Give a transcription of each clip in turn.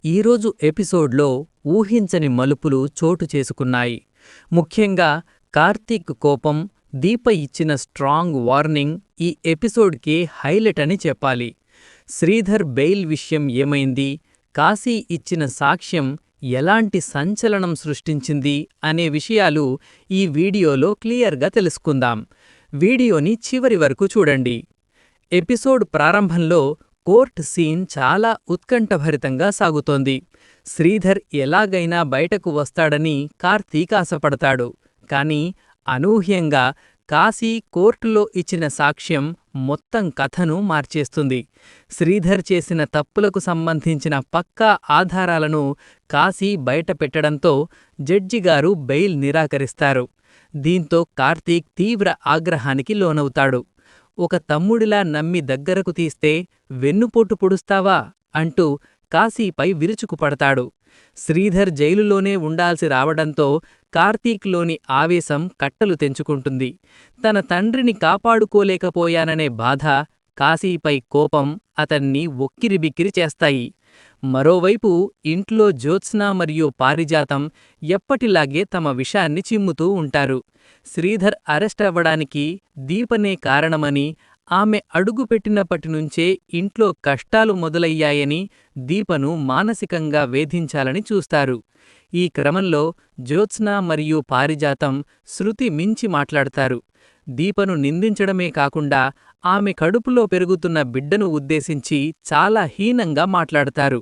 ఈరోజు ఎపిసోడ్లో ఊహించని మలుపులు చోటు చేసుకున్నాయి. ముఖ్యంగా కార్తీక్ కోపం, దీప ఇచ్చిన స్ట్రాంగ్ వార్నింగ్ ఈ ఎపిసోడ్కి హైలైట్ అని చెప్పాలి. శ్రీధర్ బెయిల్ విషయం ఏమైంది, కాశీ ఇచ్చిన సాక్ష్యం ఎలాంటి సంచలనం సృష్టించింది అనే విషయాలు ఈ వీడియోలో క్లియర్గా తెలుసుకుందాం. వీడియోని చివరి వరకు చూడండి. ఎపిసోడ్ ప్రారంభంలో కోర్ట్ సీన్ చాలా ఉత్కంఠభరితంగా సాగుతోంది. శ్రీధర్ ఎలాగైనా బయటకు వస్తాడని కార్తీక్ ఆశపడతాడు. కాని అనూహ్యంగా కాశీ కోర్టులో ఇచ్చిన సాక్ష్యం మొత్తం కథను మార్చేస్తుంది. శ్రీధర్ చేసిన తప్పులకు సంబంధించిన పక్కా ఆధారాలను కాశీ బయటపెట్టడంతో జడ్జిగారు బెయిల్ నిరాకరిస్తారు. దీంతో కార్తీక్ తీవ్ర ఆగ్రహానికి లోనవుతాడు. ఒక తమ్ముడిలా నమ్మి దగ్గరకు తీస్తే వెన్నుపోటు పొడుస్తావా అంటూ కాశీపై విరుచుకుపడతాడు. శ్రీధర్ జైలులోనే ఉండాల్సి రావడంతో కార్తీక్లోని ఆవేశం కట్టలు తెంచుకుంటుంది. తన తండ్రిని కాపాడుకోలేకపోయాననే బాధ, కాశీపై కోపం అతన్ని ఉక్కిరిబిక్కిరి చేస్తాయి. మరోవైపు ఇంట్లో జ్యోత్స్న మరియు పారిజాతం ఎప్పటిలాగే తమ విషాన్ని చిమ్ముతూ ఉంటారు. శ్రీధర్ అరెస్ట్ అవ్వడానికి దీపనే కారణమని, ఆమె అడుగుపెట్టినప్పటినుంచే ఇంట్లో కష్టాలు మొదలయ్యాయని దీపను మానసికంగా వేధించాలని చూస్తారు. ఈ క్రమంలో జ్యోత్స్న మరియు పారిజాతం శృతి మించి మాట్లాడతారు. దీపను నిందించడమే కాకుండా ఆమె కడుపులో పెరుగుతున్న బిడ్డను ఉద్దేశించి చాలా హీనంగా మాట్లాడతారు.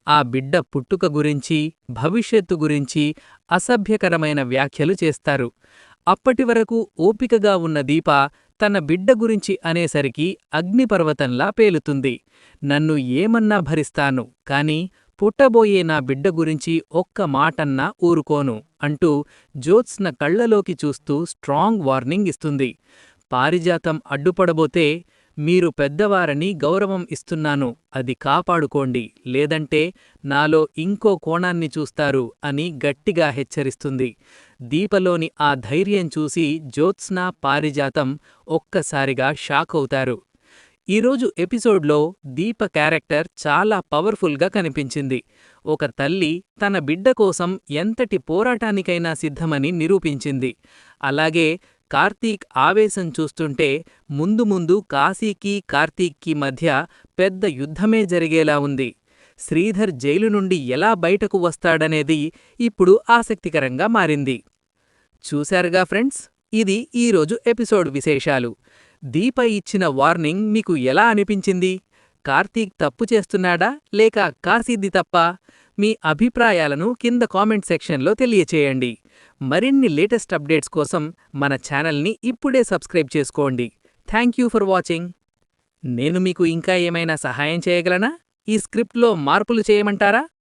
ఆ బిడ్డ పుట్టుక గురించి, భవిష్యత్తు గురించి అసభ్యకరమైన వ్యాఖ్యలు చేస్తారు. అప్పటివరకు ఓపికగా ఉన్న దీప తన బిడ్డ గురించి అనేసరికి అగ్నిపర్వతంలా పేలుతుంది. నన్ను ఏమన్నా భరిస్తాను, కాని పుట్టబోయే నా బిడ్డ గురించి ఒక్క మాటన్నా ఊరుకోను అంటూ జ్యోత్స్న కళ్లలోకి చూస్తూ స్ట్రాంగ్ వార్నింగ్ ఇస్తుంది. పారిజాతం అడ్డుపడబోతే, మీరు పెద్దవారని గౌరవం ఇస్తున్నాను, అది కాపాడుకోండి, లేదంటే నాలో ఇంకో కోణాన్ని చూస్తారు అని గట్టిగా హెచ్చరిస్తుంది. దీపలోని ఆ ధైర్యం చూసి జ్యోత్స్న, పారిజాతం ఒక్కసారిగా షాకవుతారు. ఈరోజు ఎపిసోడ్లో దీప క్యారెక్టర్ చాలా పవర్ఫుల్గా కనిపించింది. ఒక తల్లి తన బిడ్డ కోసం ఎంతటి పోరాటానికైనా సిద్ధమని నిరూపించింది. అలాగే కార్తీక్ ఆవేశం చూస్తుంటే ముందు ముందు కాశీకి, కార్తీక్కి మధ్య పెద్ద యుద్ధమే జరిగేలా ఉంది. శ్రీధర్ జైలు నుండి ఎలా బయటకు వస్తాడనేది ఇప్పుడు ఆసక్తికరంగా మారింది. చూశారుగా ఫ్రెండ్స్, ఇది ఈరోజు ఎపిసోడ్ విశేషాలు. దీప ఇచ్చిన వార్నింగ్ మీకు ఎలా అనిపించింది? కార్తీక్ తప్పు చేస్తున్నాడా, లేక కాశీది తప్పా? మీ అభిప్రాయాలను కింద కామెంట్ సెక్షన్లో తెలియచేయండి. మరిన్ని లేటెస్ట్ అప్డేట్స్ కోసం మన ఛానల్ని ఇప్పుడే సబ్స్క్రైబ్ చేసుకోండి. Thank you for watching. నేను మీకు ఇంకా ఏమైనా సహాయం చేయగలనా? ఈ స్క్రిప్ట్లో మార్పులు చేయమంటారా?